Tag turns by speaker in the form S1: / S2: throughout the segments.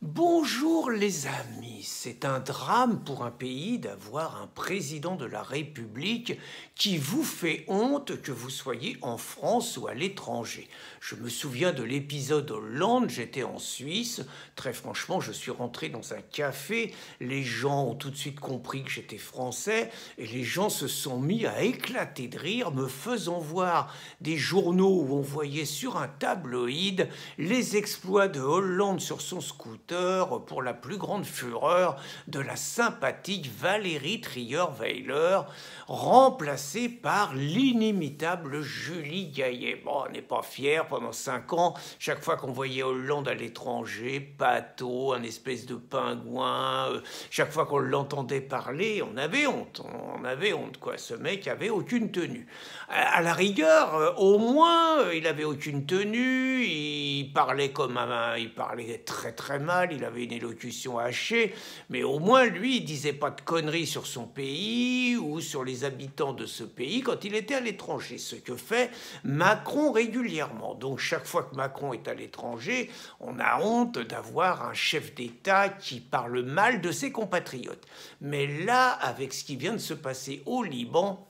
S1: Bonjour les amis, c'est un drame pour un pays d'avoir un président de la République qui vous fait honte que vous soyez en France ou à l'étranger. Je me souviens de l'épisode Hollande, j'étais en Suisse, très franchement je suis rentré dans un café, les gens ont tout de suite compris que j'étais français et les gens se sont mis à éclater de rire me faisant voir des journaux où on voyait sur un tabloïd les exploits de Hollande sur son scooter pour la plus grande fureur de la sympathique Valérie Trierweiler, remplacée par l'inimitable Julie Gaillet. Bon, on n'est pas fiers, pendant 5 ans, chaque fois qu'on voyait Hollande à l'étranger, Pato, un espèce de pingouin, chaque fois qu'on l'entendait parler, on avait honte, quoi. Ce mec avait aucune tenue. À la rigueur, au moins, il avait aucune tenue, il parlait il parlait très très mal, il avait une élocution hachée, mais au moins lui, il disait pas de conneries sur son pays ou sur les habitants de ce pays quand il était à l'étranger, ce que fait Macron régulièrement. Donc chaque fois que Macron est à l'étranger, on a honte d'avoir un chef d'État qui parle mal de ses compatriotes. Mais là, avec ce qui vient de se passer au Liban,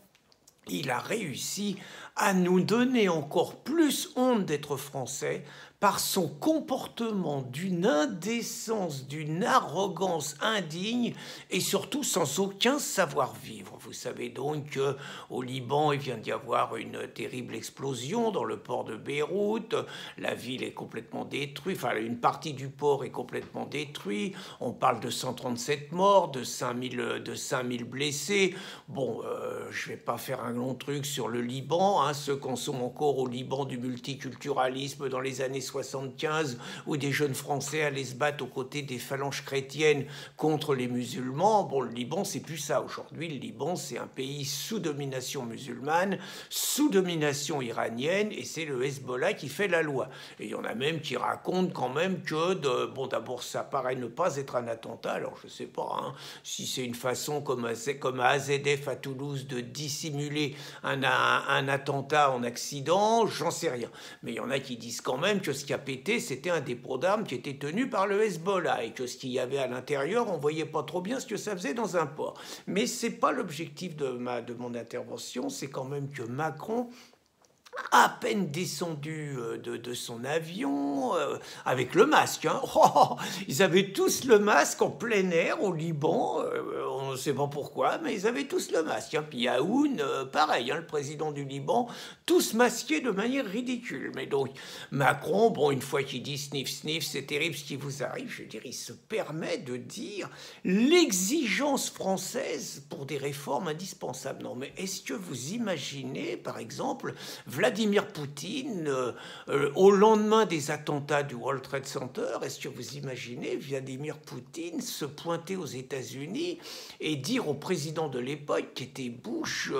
S1: il a réussi à nous donner encore plus honte d'être français par son comportement d'une indécence, d'une arrogance indigne et surtout sans aucun savoir-vivre. Vous savez donc qu'au Liban, il vient d'y avoir une terrible explosion dans le port de Beyrouth. La ville est complètement détruite, enfin une partie du port est complètement détruite. On parle de 137 morts, de 5000 blessés. Bon, je ne vais pas faire un long truc sur le Liban. Ceux consomment encore au Liban du multiculturalisme dans les années 75 où des jeunes Français allaient se battre aux côtés des phalanges chrétiennes contre les musulmans. Bon, le Liban, c'est plus ça. Aujourd'hui, le Liban, c'est un pays sous domination musulmane, sous domination iranienne, et c'est le Hezbollah qui fait la loi. Et il y en a même qui racontent quand même que, bon, d'abord, ça paraît ne pas être un attentat. Alors, je sais pas si c'est une façon comme à AZF à Toulouse de dissimuler un attentat en accident, j'en sais rien. Mais il y en a qui disent quand même que ce qui a pété, c'était un dépôt d'armes qui était tenu par le Hezbollah et que ce qu'il y avait à l'intérieur, on voyait pas trop bien ce que ça faisait dans un port. Mais c'est pas l'objectif de mon intervention, c'est quand même que Macron, à peine descendu de son avion, avec le masque. Ils avaient tous le masque en plein air au Liban, on ne sait pas pourquoi, mais ils avaient tous le masque. Puis Aoun, pareil, le président du Liban, tous masqués de manière ridicule. Mais donc, Macron, bon, une fois qu'il dit sniff, sniff, c'est terrible ce qui vous arrive, je veux dire, il se permet de dire l'exigence française pour des réformes indispensables. Non, mais est-ce que vous imaginez, par exemple, Vladimir Poutine, au lendemain des attentats du World Trade Center, est-ce que vous imaginez Vladimir Poutine se pointer aux États-Unis et dire au président de l'époque, qui était Bush,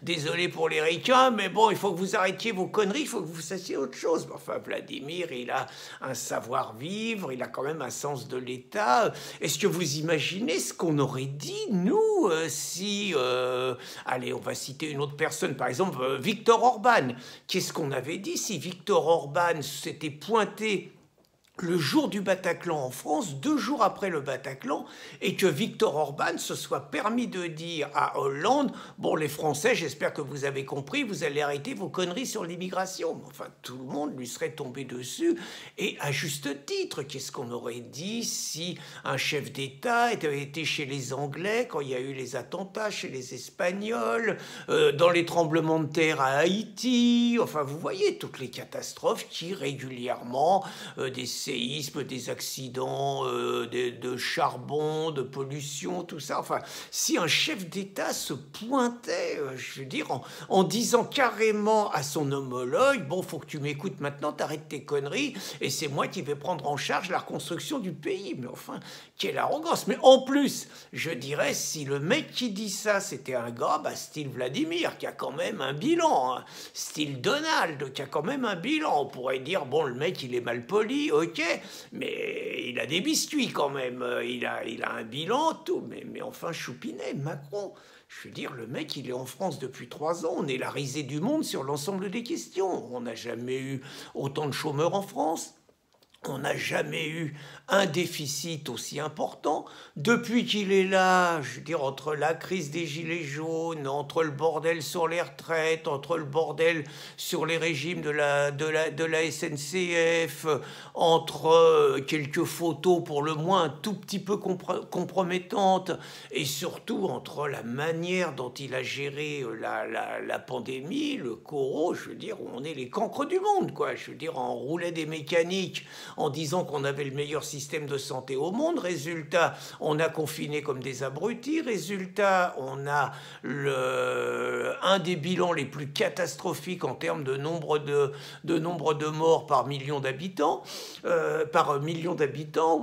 S1: désolé pour les ricains, mais bon, il faut que vous arrêtiez vos conneries, il faut que vous fassiez autre chose. Enfin, Vladimir, il a un savoir-vivre, il a quand même un sens de l'État. Est-ce que vous imaginez ce qu'on aurait dit, nous, si... allez, on va citer une autre personne, par exemple, Viktor Orban. Qu'est-ce qu'on avait dit si Viktor Orban s'était pointé le jour du Bataclan en France, 2 jours après le Bataclan, et que Viktor Orban se soit permis de dire à Hollande « Bon, les Français, j'espère que vous avez compris, vous allez arrêter vos conneries sur l'immigration. » Enfin, tout le monde lui serait tombé dessus, et à juste titre. Qu'est-ce qu'on aurait dit si un chef d'État avait été chez les Anglais quand il y a eu les attentats, chez les Espagnols, dans les tremblements de terre à Haïti. Enfin, vous voyez toutes les catastrophes qui régulièrement, des séismes, des accidents de charbon, de pollution, tout ça. Enfin, si un chef d'État se pointait, je veux dire, en disant carrément à son homologue, bon, faut que tu m'écoutes maintenant, t'arrêtes tes conneries, et c'est moi qui vais prendre en charge la reconstruction du pays. Mais enfin, quelle arrogance. Mais en plus, je dirais, si le mec qui dit ça, c'était un gars, style Vladimir, qui a quand même un bilan, style Donald, qui a quand même un bilan, on pourrait dire, bon, le mec, il est mal poli, ok, mais il a des biscuits quand même, il a un bilan, tout, mais enfin, choupinet, Macron, je veux dire, le mec, il est en France depuis 3 ans, on est la risée du monde sur l'ensemble des questions, on n'a jamais eu autant de chômeurs en France. On n'a jamais eu un déficit aussi important. Depuis qu'il est là, je veux dire, entre la crise des gilets jaunes, entre le bordel sur les retraites, entre le bordel sur les régimes de la SNCF, entre quelques photos pour le moins un tout petit peu compromettantes, et surtout entre la manière dont il a géré la pandémie, le corona, je veux dire, on est les cancres du monde, quoi. Je veux dire, on roulait des mécaniques en disant qu'on avait le meilleur système de santé au monde. Résultat, on a confiné comme des abrutis. Résultat, on a un des bilans les plus catastrophiques en termes de nombre de morts par million d'habitants.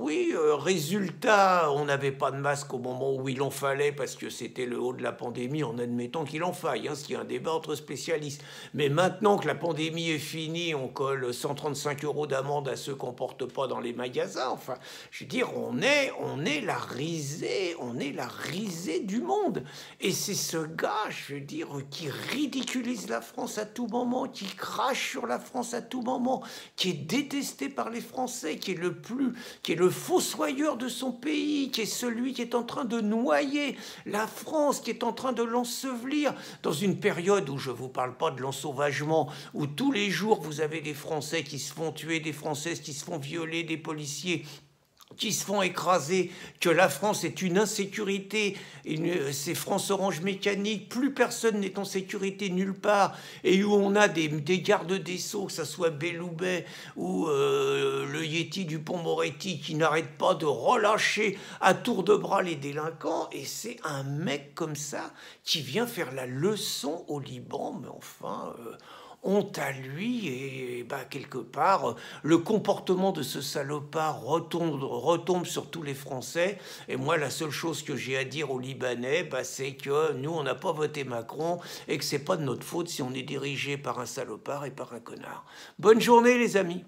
S1: Oui. Résultat, on n'avait pas de masque au moment où il en fallait parce que c'était le haut de la pandémie, en admettant qu'il en faille, hein, ce qui est un débat entre spécialistes. Mais maintenant que la pandémie est finie, on colle 135 € d'amende à ceux qu'on porte pas dans les magasins. Enfin, je veux dire, on est la risée du monde. Et c'est ce gars, je veux dire, qui ridiculise la France à tout moment, qui crache sur la France à tout moment, qui est détesté par les Français, qui est le fossoyeur de son pays, qui est celui qui est en train de noyer la France, qui est en train de l'ensevelir dans une période où je vous parle pas de l'ensauvagement, où tous les jours vous avez des Français qui se font tuer, des Françaises qui se font violer, des policiers qui se font écraser, que la France est une insécurité, c'est France Orange mécanique, plus personne n'est en sécurité nulle part, et où on a des gardes des Sceaux, que ce soit Belloubet ou le Yéti du Pont-Moretti, qui n'arrête pas de relâcher à tour de bras les délinquants, et c'est un mec comme ça qui vient faire la leçon au Liban, mais enfin... honte à lui, et bah, quelque part, le comportement de ce salopard retombe sur tous les Français. Et moi, la seule chose que j'ai à dire aux Libanais, bah, c'est que nous, on n'a pas voté Macron et que c'est pas de notre faute si on est dirigé par un salopard et par un connard. Bonne journée, les amis.